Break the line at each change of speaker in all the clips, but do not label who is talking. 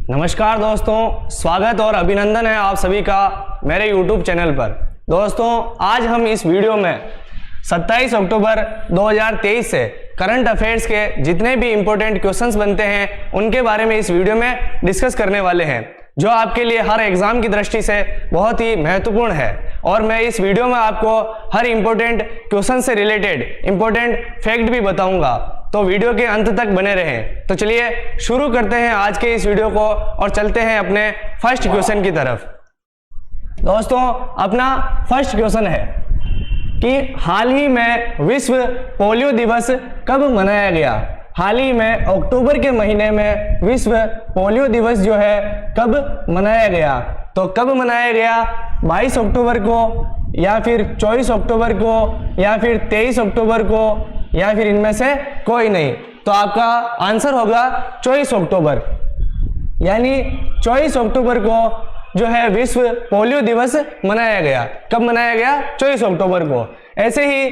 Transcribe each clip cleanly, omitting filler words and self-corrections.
नमस्कार दोस्तों, स्वागत और अभिनंदन है आप सभी का मेरे YouTube चैनल पर। दोस्तों, आज हम इस वीडियो में 27 अक्टूबर 2023 से करंट अफेयर्स के जितने भी इम्पोर्टेंट क्वेश्चंस बनते हैं उनके बारे में इस वीडियो में डिस्कस करने वाले हैं, जो आपके लिए हर एग्जाम की दृष्टि से बहुत ही महत्वपूर्ण है। और मैं इस वीडियो में आपको हर इम्पोर्टेंट क्वेश्चन से रिलेटेड इम्पोर्टेंट फैक्ट भी बताऊंगा, तो वीडियो के अंत तक बने रहें। तो चलिए शुरू करते हैं आज के इस वीडियो को और चलते हैं अपने फर्स्ट क्वेश्चन की तरफ। दोस्तों, अपना फर्स्ट क्वेश्चन है कि हाल ही में विश्व पोलियो दिवस कब मनाया गया। हाल ही में अक्टूबर के महीने में विश्व पोलियो दिवस जो है कब मनाया गया। तो कब मनाया गया, 22 अक्टूबर को या फिर 24 अक्टूबर को या फिर 23 अक्टूबर को या फिर इनमें से कोई नहीं। तो आपका आंसर होगा 24 अक्टूबर, यानी 24 अक्टूबर को जो है विश्व पोलियो दिवस मनाया गया। कब मनाया गया, 24 अक्टूबर को। ऐसे ही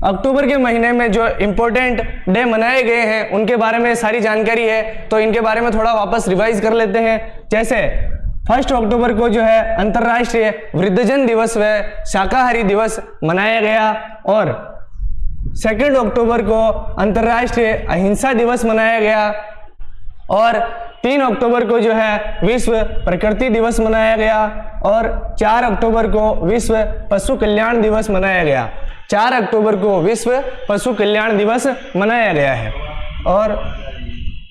अक्टूबर के महीने में जो इम्पोर्टेंट डे मनाए गए हैं उनके बारे में सारी जानकारी है, तो इनके बारे में थोड़ा वापस रिवाइज कर लेते हैं। जैसे 1 अक्टूबर को जो है अंतर्राष्ट्रीय वृद्धजन दिवस व शाकाहारी दिवस मनाया गया, और 2 अक्टूबर को अंतर्राष्ट्रीय अहिंसा दिवस मनाया गया, और 3 अक्टूबर को जो है विश्व प्रकृति दिवस मनाया गया, और 4 अक्टूबर को विश्व पशु कल्याण दिवस मनाया गया। 4 अक्टूबर को विश्व पशु कल्याण दिवस मनाया गया है, और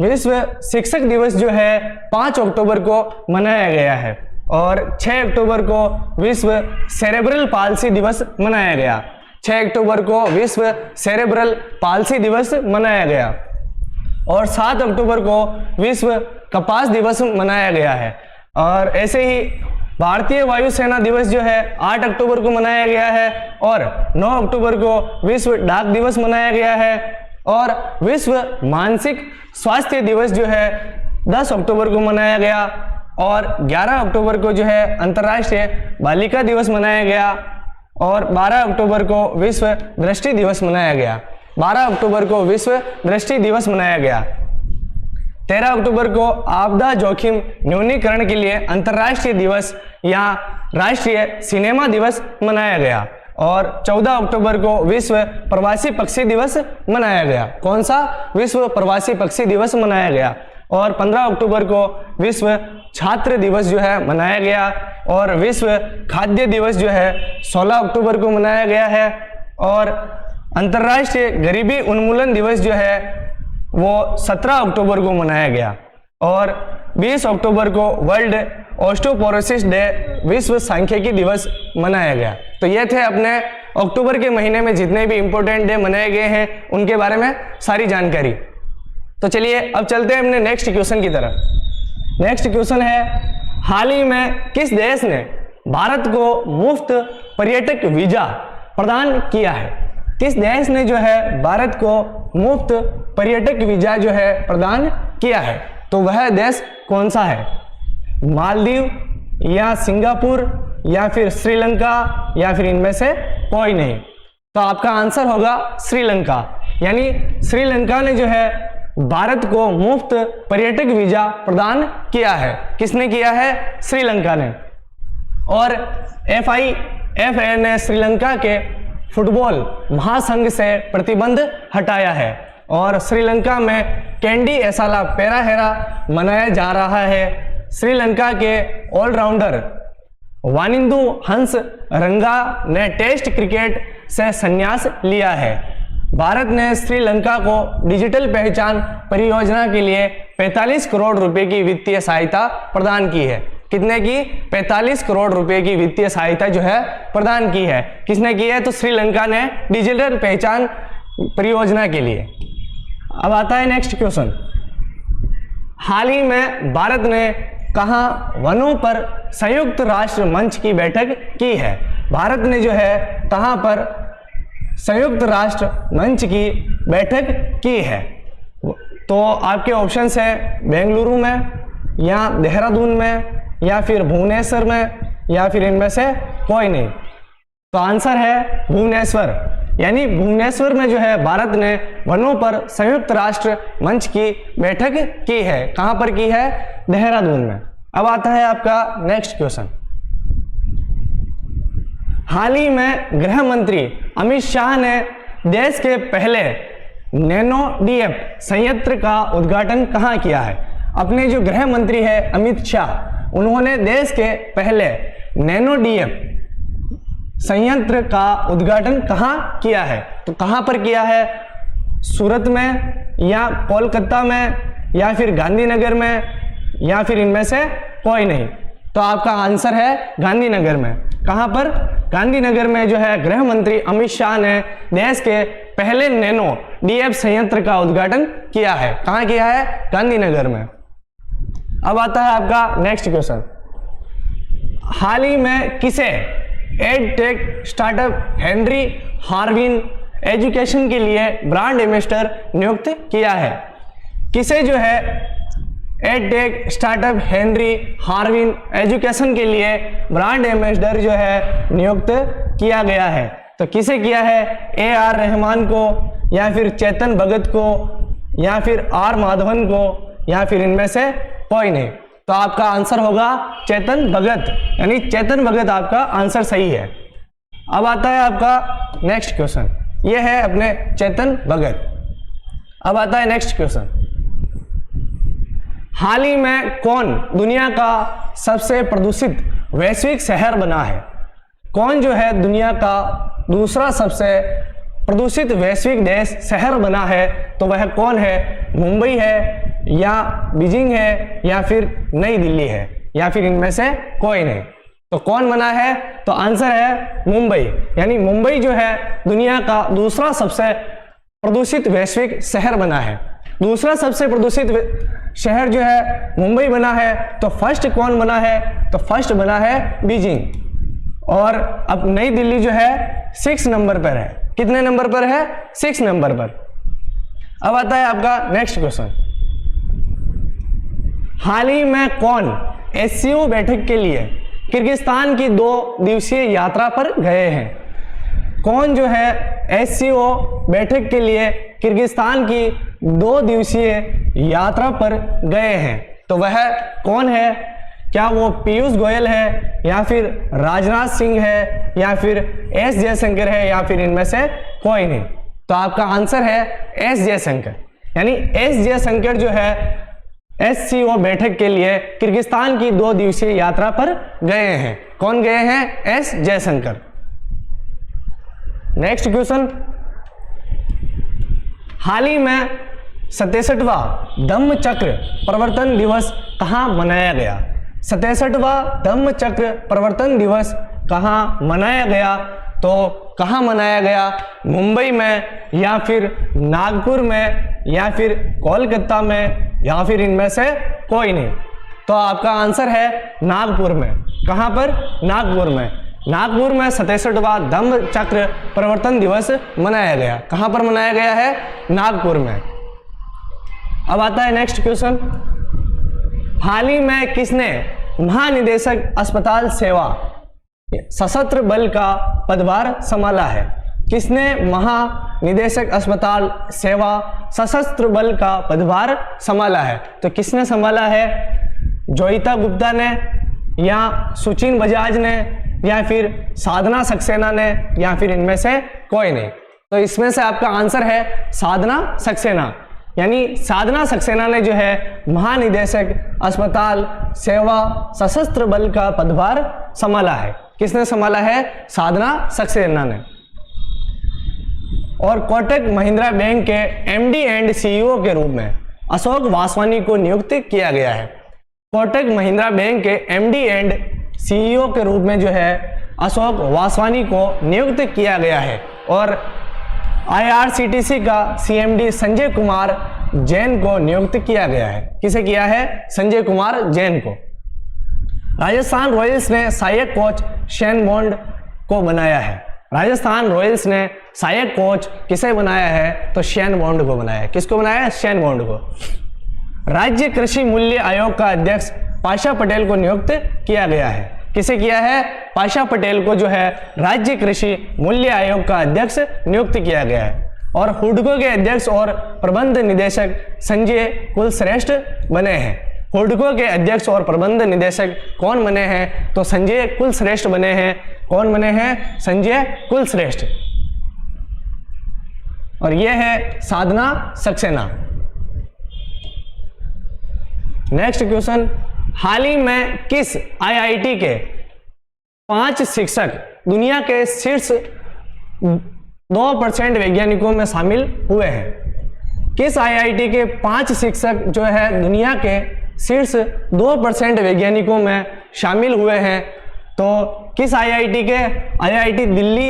विश्व शिक्षक दिवस जो है 5 अक्टूबर को मनाया गया है, और 6 अक्टूबर को विश्व सेरेब्रल पाल्सी दिवस मनाया गया। 6 अक्टूबर को विश्व सेरेब्रल पाल्सी दिवस मनाया गया, और 7 अक्टूबर को विश्व कपास दिवस मनाया गया है। और ऐसे ही भारतीय वायुसेना दिवस जो है 8 अक्टूबर को मनाया गया है, और 9 अक्टूबर को विश्व डाक दिवस मनाया गया है, और विश्व मानसिक स्वास्थ्य दिवस जो है 10 अक्टूबर को मनाया गया, और 11 अक्टूबर को जो है अंतर्राष्ट्रीय बालिका दिवस मनाया गया, और 12 अक्टूबर को विश्व दृष्टि दिवस मनाया गया। 12 अक्टूबर को विश्व दृष्टि दिवस मनाया गया। 13 अक्टूबर को आपदा जोखिम न्यूनीकरण के लिए अंतर्राष्ट्रीय दिवस या राष्ट्रीय सिनेमा दिवस मनाया गया, और 14 अक्टूबर को विश्व प्रवासी पक्षी दिवस मनाया गया। कौन सा, विश्व प्रवासी पक्षी दिवस मनाया गया। और 15 अक्टूबर को विश्व छात्र दिवस जो है मनाया गया, और विश्व खाद्य दिवस जो है 16 अक्टूबर को मनाया गया है, और अंतर्राष्ट्रीय गरीबी उन्मूलन दिवस जो है वो 17 अक्टूबर को मनाया गया, और 20 अक्टूबर को वर्ल्ड ऑस्टियोपोरोसिस डे विश्व सांख्यिकी दिवस मनाया गया। तो ये थे अपने अक्टूबर के महीने में जितने भी इम्पोर्टेंट डे मनाए गए हैं उनके बारे में सारी जानकारी। तो चलिए अब चलते हैं अपने नेक्स्ट क्वेश्चन की तरफ। नेक्स्ट क्वेश्चन है, हाल ही में किस देश ने भारत को मुफ्त पर्यटक वीजा प्रदान किया है। किस देश ने जो है भारत को मुफ्त पर्यटक वीजा जो है प्रदान किया है। तो वह देश कौन सा है, मालदीव या सिंगापुर या फिर श्रीलंका या फिर इनमें से कोई नहीं। तो आपका आंसर होगा श्रीलंका, यानी श्रीलंका ने जो है भारत को मुफ्त पर्यटक वीजा प्रदान किया है। किसने किया है, श्रीलंका ने। और FIFA ने श्रीलंका के फुटबॉल महासंघ से प्रतिबंध हटाया है, और श्रीलंका में कैंडी एसाला पेराहेरा मनाया जा रहा है। श्रीलंका के ऑलराउंडर वानिंदु हंस रंगा ने टेस्ट क्रिकेट से संन्यास लिया है। भारत ने श्रीलंका को डिजिटल पहचान परियोजना के लिए 45 करोड़ रुपए की वित्तीय सहायता प्रदान की है। कितने की, 45 करोड़ रुपए की वित्तीय सहायता जो है प्रदान की है। किसने की है, तो श्रीलंका ने डिजिटल पहचान परियोजना के लिए। अब आता है नेक्स्ट क्वेश्चन, हाल ही में भारत ने कहाँ वनों पर संयुक्त राष्ट्र मंच की बैठक की है। भारत ने जो है कहाँ पर संयुक्त राष्ट्र मंच की बैठक की है। तो आपके ऑप्शंस है बेंगलुरु में या देहरादून में या फिर भुवनेश्वर में या फिर इनमें से कोई नहीं। तो आंसर है भुवनेश्वर। यानी भुवनेश्वर में जो है भारत ने वनों पर संयुक्त राष्ट्र मंच की बैठक की है। कहां पर की है? देहरादून में। अब आता है आपका नेक्स्ट क्वेश्चन। हाल ही में गृह मंत्री अमित शाह ने देश के पहले नैनो डीएफ संयंत्र का उद्घाटन कहां किया है? अपने जो गृह मंत्री है अमित शाह, उन्होंने देश के पहले नैनो डीएफ संयंत्र का उद्घाटन कहां किया है? तो कहां पर किया है? सूरत में या कोलकाता में या फिर गांधीनगर में या फिर इनमें से कोई नहीं। तो आपका आंसर है गांधीनगर में। कहां पर? गांधीनगर में जो है गृह मंत्री अमित शाह ने देश के पहले नैनो डीएफ संयंत्र का उद्घाटन किया है। कहां किया है? गांधीनगर में। अब आता है आपका नेक्स्ट क्वेश्चन। हाल ही में किसे edtech startup Henry Harvin education के लिए ब्रांड एम्बेसडर नियुक्त किया है? किसे जो है edtech startup Henry Harvin education के लिए ब्रांड एम्बेसडर जो है नियुक्त किया गया है? तो किसे किया है? AR रहमान को या फिर चेतन भगत को या फिर R माधवन को या फिर इनमें से कोई नहीं। तो आपका आंसर होगा चेतन भगत, यानी चेतन भगत आपका आंसर सही है। अब आता है आपका नेक्स्ट क्वेश्चन, ये है अपने चेतन भगत। अब आता है नेक्स्ट क्वेश्चन। हाल ही में कौन दुनिया का सबसे प्रदूषित वैश्विक शहर बना है? कौन जो है दुनिया का दूसरा सबसे प्रदूषित वैश्विक देश शहर बना है? तो वह कौन है? मुंबई है या बीजिंग है या फिर नई दिल्ली है या फिर इनमें से कोई नहीं। तो कौन बना है? तो आंसर है मुंबई, यानी मुंबई जो है दुनिया का दूसरा सबसे प्रदूषित वैश्विक शहर बना है। दूसरा सबसे प्रदूषित शहर जो है मुंबई बना है। तो फर्स्ट कौन बना है? तो फर्स्ट बना है बीजिंग। और अब नई दिल्ली जो है 6 नंबर पर है। कितने नंबर पर है? 6 नंबर पर। अब आता है आपका नेक्स्ट क्वेश्चन। हाल ही में कौन SCO बैठक के लिए किर्गिस्तान की 2 दिवसीय यात्रा पर गए हैं? कौन जो है SCO बैठक के लिए किर्गिस्तान की 2 दिवसीय यात्रा पर गए हैं? तो वह कौन है? क्या वो पीयूष गोयल है या फिर राजनाथ सिंह है या फिर S जयशंकर है या फिर इनमें से कोई नहीं? तो आपका आंसर है S जयशंकर, यानी S जयशंकर जो है SCO बैठक के लिए किर्गिस्तान की 2 दिवसीय यात्रा पर गए हैं। कौन गए हैं? S जयशंकर। Next question. हाल ही में 67वां धम्म चक्र प्रवर्तन दिवस कहां मनाया गया? 67वां धम्म चक्र प्रवर्तन दिवस कहां मनाया गया? तो कहां मनाया गया? मुंबई में या फिर नागपुर में या फिर कोलकाता में या फिर इनमें से कोई नहीं। तो आपका आंसर है नागपुर में। कहां पर? नागपुर में। नागपुर में 67वां धम्म चक्र प्रवर्तन दिवस मनाया गया। कहां पर मनाया गया है? नागपुर में। अब आता है नेक्स्ट क्वेश्चन। हाल ही में किसने महानिदेशक अस्पताल सेवा सशस्त्र बल का पदभार संभाला है? किसने महानिदेशक अस्पताल सेवा सशस्त्र बल का पदभार संभाला है? तो किसने संभाला है? जोईता गुप्ता ने या सुचिन बजाज ने या फिर साधना सक्सेना ने या फिर इनमें से कोई नहीं। तो इसमें से आपका आंसर है साधना सक्सेना, यानी साधना सक्सेना ने जो है महानिदेशक अस्पताल सेवा सशस्त्र बल का पदभार संभाला है। किसने संभाला है? साधना सक्सेना ने। और कोटक महिंद्रा बैंक के MD एंड CEO के रूप में अशोक वासवानी को नियुक्त किया गया है। कोटक महिंद्रा बैंक के MD एंड CEO के रूप में जो है अशोक वासवानी को नियुक्त किया गया है। और IRCTC का CMD संजय कुमार जैन को नियुक्त किया गया है। किसे किया है? संजय कुमार जैन को। राजस्थान रॉयल्स ने सहायक कोच शेन बॉन्ड को बनाया है। राजस्थान रॉयल्स ने सहायक कोच किसे बनाया है? तो शेन बॉन्ड को बनाया है। किसको बनाया है? शेन बॉन्ड को। राज्य कृषि मूल्य आयोग का अध्यक्ष पाशा पटेल को नियुक्त किया गया है। किसे किया है? पाशा पटेल को जो है राज्य कृषि मूल्य आयोग का अध्यक्ष नियुक्त किया गया है। और हुडको के अध्यक्ष और प्रबंध निदेशक संजय कुलश्रेष्ठ बने हैं। हुडको के अध्यक्ष और प्रबंध निदेशक कौन बने हैं? तो संजय कुलश्रेष्ठ बने हैं। कौन बने हैं? संजय कुलश्रेष्ठ। और यह है साधना सक्सेना। नेक्स्ट क्वेश्चन, हाल ही में किस आईआईटी के 5 शिक्षक दुनिया के शीर्ष 2% वैज्ञानिकों में शामिल हुए हैं? किस आईआईटी के 5 शिक्षक जो है दुनिया के शीर्ष 2% वैज्ञानिकों में शामिल हुए हैं? तो किस आईआईटी के? आईआईटी दिल्ली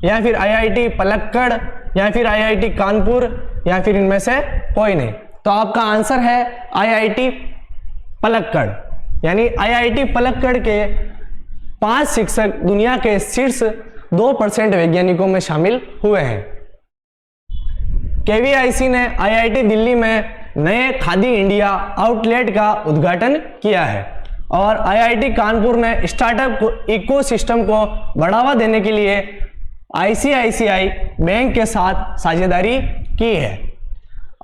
या फिर आईआईटी पलक्कड़ या फिर आईआईटी कानपुर या फिर इनमें से कोई नहीं। तो आपका आंसर है आईआईटी पलक्कड़। यानी आईआईटी पलक्कड़ के 5 शिक्षक दुनिया के शीर्ष 2% वैज्ञानिकों में शामिल हुए हैं। केवीआईसी ने आईआईटी दिल्ली में नए खादी इंडिया आउटलेट का उद्घाटन किया है। और आईआईटी कानपुर ने स्टार्टअप इकोसिस्टम को बढ़ावा देने के लिए आईसीआईसीआई बैंक के साथ साझेदारी की है।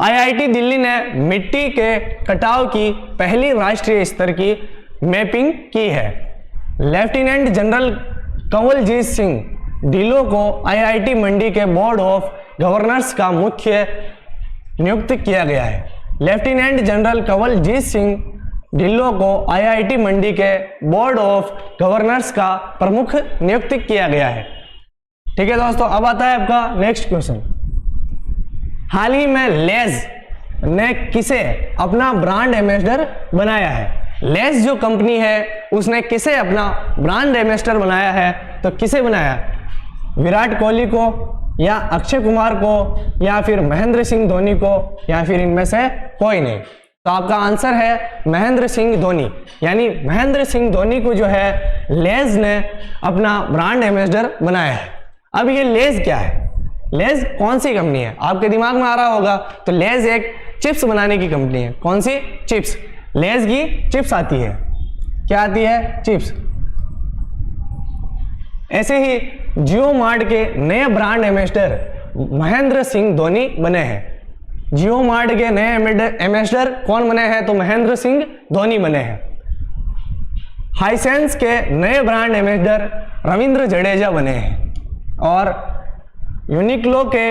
आईआईटी दिल्ली ने मिट्टी के कटाव की पहली राष्ट्रीय स्तर की मैपिंग की है। लेफ्टिनेंट जनरल कंवलजीत सिंह ढिल्लों को आईआईटी मंडी के बोर्ड ऑफ गवर्नर्स का मुख्य नियुक्त किया गया है। लेफ्टिनेंट जनरल कंवलजीत सिंह ढिल्लों को आईआईटी मंडी के बोर्ड ऑफ गवर्नर्स का प्रमुख नियुक्त किया गया है। ठीक है दोस्तों, अब आता है आपका नेक्स्ट क्वेश्चन। हाल ही में लेज ने किसे अपना ब्रांड एम्बेसडर बनाया है? लेज जो कंपनी है उसने किसे अपना ब्रांड एम्बेसडर बनाया है? तो किसे बनाया? विराट कोहली को या अक्षय कुमार को या फिर महेंद्र सिंह धोनी को या फिर इनमें से कोई नहीं। तो आपका आंसर है महेंद्र सिंह धोनी। यानी महेंद्र सिंह धोनी को जो है लेज ने अपना ब्रांड एम्बेसडर बनाया है। अब ये लेज क्या है? लेज कौन सी कंपनी है? आपके दिमाग में आ रहा होगा। तो लेज एक चिप्स बनाने की कंपनी है। कौन सी? चिप्स। लेज की चिप्स आती है। क्या आती है? चिप्स। ऐसे ही जियो मार्ट के नए ब्रांड एम्बेसडर महेंद्र सिंह धोनी बने हैं। जियो मार्ट के नए एम्बेसडर कौन बने हैं? तो महेंद्र सिंह धोनी बने हैं। हाइसेंस के नए ब्रांड एम्बेसडर रविंद्र जडेजा बने हैं। और यूनिक्लो के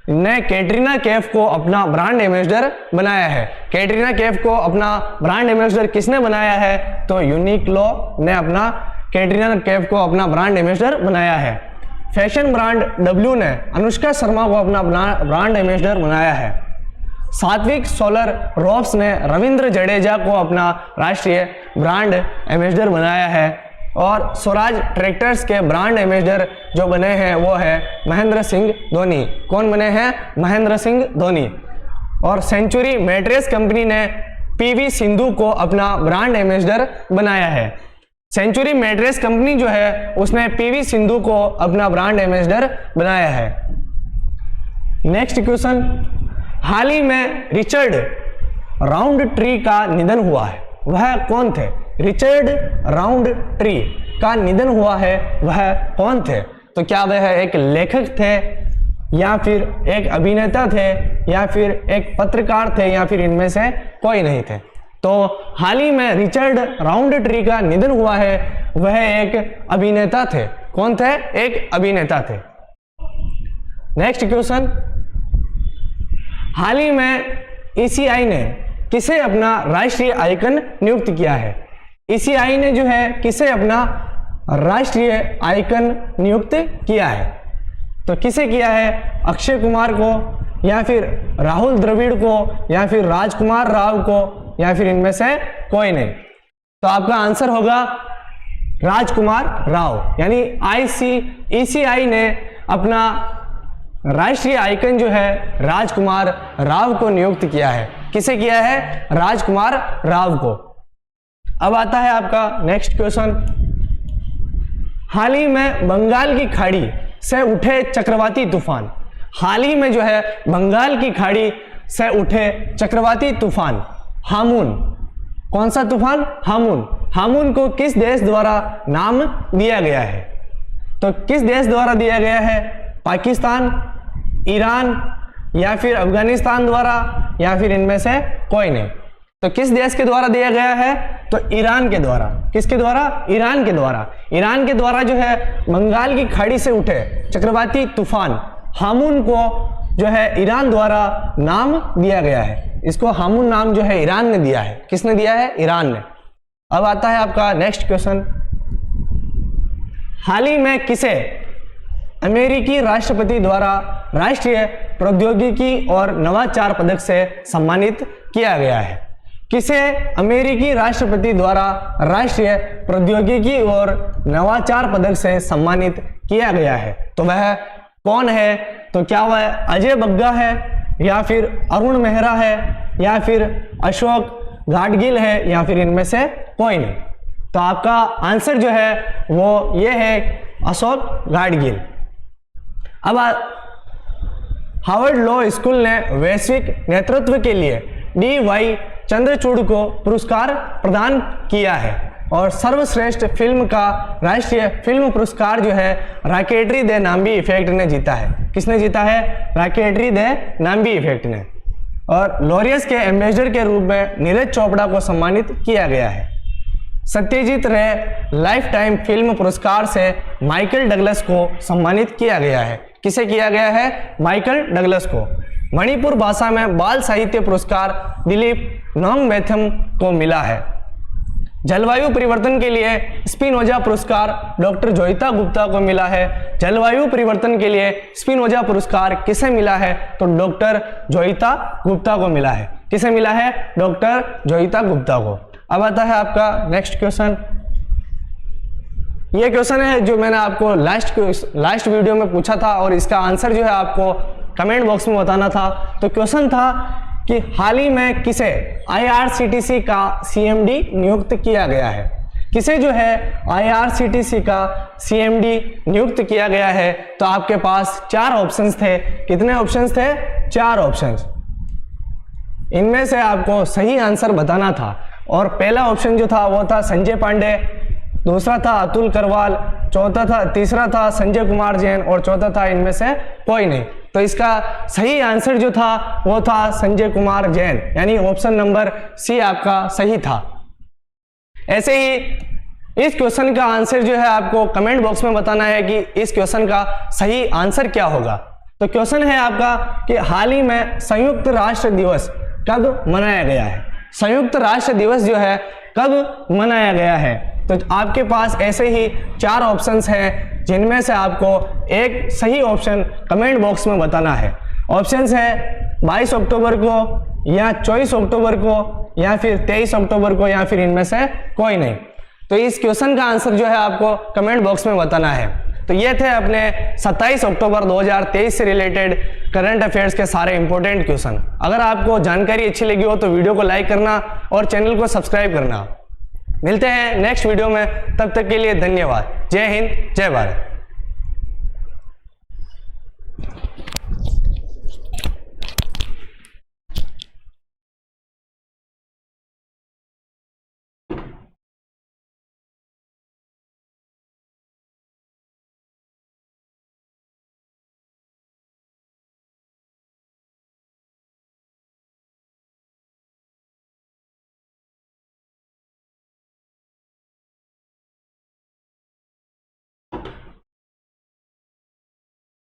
ने कैटरीना कैफ को अपना ब्रांड एम्बेसडर बनाया है। कैटरीना कैफ को अपना ब्रांड एम्बेसडर किसने बनाया है? तो यूनिक्लो ने अपना कैटरीना कैफ को अपना ब्रांड एम्बेसडर बनाया है। फैशन ब्रांड डब्ल्यू ने अनुष्का शर्मा को अपना ब्रांड एम्बेसडर बनाया है। सात्विक सोलर रोप्स ने रविंद्र जडेजा को अपना राष्ट्रीय ब्रांड एम्बेसडर बनाया है। और स्वराज ट्रैक्टर्स के ब्रांड एम्बेसडर जो बने हैं वो है महेंद्र सिंह धोनी। कौन बने हैं? महेंद्र सिंह धोनी। और सेंचुरी मैट्रेस कंपनी ने पीवी सिंधु को अपना ब्रांड एम्बेसडर बनाया है। सेंचुरी मैट्रेस कंपनी जो है उसने पीवी सिंधु को अपना ब्रांड एम्बेसडर बनाया है। नेक्स्ट क्वेश्चन, हाल ही में रिचर्ड राउंडट्री का निधन हुआ है। वह कौन थे? रिचर्ड राउंडट्री का निधन हुआ है, वह कौन थे? तो क्या वह एक लेखक थे या फिर एक अभिनेता थे या फिर एक पत्रकार थे या फिर इनमें से कोई नहीं थे? तो हाल ही में रिचर्ड राउंडट्री का निधन हुआ है, वह एक अभिनेता थे। कौन थे? एक अभिनेता थे। नेक्स्ट क्वेश्चन, हाल ही में ईसीआई ने किसे अपना राष्ट्रीय आइकन नियुक्त किया है? ईसीआई ने जो है किसे अपना राष्ट्रीय आइकन नियुक्त किया है? तो किसे किया है? अक्षय कुमार को या फिर राहुल द्रविड़ को या फिर राजकुमार राव को या फिर इनमें से कोई नहीं। तो आपका आंसर होगा राजकुमार राव। यानी ईसीआई ने अपना राष्ट्रीय आइकन जो है राजकुमार राव को नियुक्त किया है। किसे किया है? राजकुमार राव को। अब आता है आपका नेक्स्ट क्वेश्चन, हाल ही में बंगाल की खाड़ी से उठे चक्रवाती तूफान। हाल ही में जो है बंगाल की खाड़ी से उठे चक्रवाती तूफान हामून। कौन सा तूफान? हामून। हामुन को किस देश द्वारा नाम दिया गया है? तो किस देश द्वारा दिया गया है? पाकिस्तान, ईरान या फिर अफगानिस्तान द्वारा, या फिर इनमें से कोई नहीं। तो किस देश के द्वारा दिया गया है? तो ईरान के द्वारा। किसके द्वारा? ईरान के द्वारा। ईरान के द्वारा जो है बंगाल की खाड़ी से उठे चक्रवाती तूफान हामुन को जो है ईरान द्वारा नाम दिया गया है। इसको हामुन नाम जो है ईरान ने दिया है। किसने दिया है? ईरान ने। अब आता है आपका नेक्स्ट क्वेश्चन। हाल ही में किसे अमेरिकी राष्ट्रपति द्वारा राष्ट्रीय प्रौद्योगिकी और नवाचार पदक से सम्मानित किया गया है? किसे अमेरिकी राष्ट्रपति द्वारा राष्ट्रीय प्रौद्योगिकी और नवाचार पदक से सम्मानित किया गया है? तो वह कौन है? तो क्या वह अजय बग्गा है, या फिर अरुण मेहरा है, या फिर अशोक गाडगिल है, या फिर इनमें से कोई नहीं? तो आपका आंसर जो है वो ये है, अशोक गाडगिल। अब हार्वर्ड लॉ स्कूल ने वैश्विक नेतृत्व के लिए डी.वाई. चंद्रचूड़ को पुरस्कार प्रदान किया है, और सर्वश्रेष्ठ फिल्म का राष्ट्रीय फिल्म पुरस्कार जो है रॉकेटरी द नाम्बी इफेक्ट ने जीता है। किसने जीता है? रॉकेटरी द नाम्बी इफेक्ट ने। और लॉरियस के एम्बेसडर के रूप में नीरज चोपड़ा को सम्मानित किया गया है। सत्यजीत रे लाइफ टाइम फिल्म पुरस्कार से माइकल डगलस को सम्मानित किया गया है। किसे किया गया है? माइकल डगलस को। मणिपुर भाषा में बाल साहित्य पुरस्कार दिलीप नोंगमेथम को मिला है। जलवायु परिवर्तन के लिए स्पिनोजा पुरस्कार डॉक्टर जोइता गुप्ता को मिला है। जलवायु परिवर्तन के लिए स्पिनोजा पुरस्कार किसे मिला है? तो डॉक्टर जोइता गुप्ता को मिला है। किसे मिला है? डॉक्टर जोइता गुप्ता को। अब आता है आपका नेक्स्ट क्वेश्चन। ये क्वेश्चन है जो मैंने आपको लास्ट वीडियो में पूछा था, और इसका आंसर जो है आपको कमेंट बॉक्स में बताना था। तो क्वेश्चन था कि हाल ही में किसे IRCTC का CMD नियुक्त किया गया है? किसे जो है IRCTC का CMD नियुक्त किया गया है? तो आपके पास 4 ऑप्शंस थे। कितने ऑप्शंस थे? 4 ऑप्शंस। इनमें से आपको सही आंसर बताना था, और पहला ऑप्शन जो था वो था संजय पांडे, दूसरा था अतुल करवाल, तीसरा था संजय कुमार जैन, और चौथा था इनमें से कोई नहीं। तो इसका सही आंसर जो था वो था संजय कुमार जैन, यानी ऑप्शन नंबर सी आपका सही था। ऐसे ही इस क्वेश्चन का आंसर जो है आपको कमेंट बॉक्स में बताना है कि इस क्वेश्चन का सही आंसर क्या होगा। तो क्वेश्चन है आपका कि हाल ही में संयुक्त राष्ट्र दिवस कब मनाया गया है? संयुक्त राष्ट्र दिवस जो है कब मनाया गया है? तो आपके पास ऐसे ही 4 ऑप्शंस हैं, जिनमें से आपको एक सही ऑप्शन कमेंट बॉक्स में बताना है। ऑप्शंस है 22 अक्टूबर को, या 24 अक्टूबर को, या फिर 23 अक्टूबर को, या फिर इनमें से कोई नहीं। तो इस क्वेश्चन का आंसर जो है आपको कमेंट बॉक्स में बताना है। तो ये थे अपने 27 अक्टूबर 2023 से रिलेटेड करंट अफेयर्स के सारे इंपॉर्टेंट क्वेश्चन। अगर आपको जानकारी अच्छी लगी हो तो वीडियो को लाइक करना और चैनल को सब्सक्राइब करना। मिलते हैं नेक्स्ट वीडियो में, तब तक के लिए धन्यवाद। जय हिंद, जय भारत।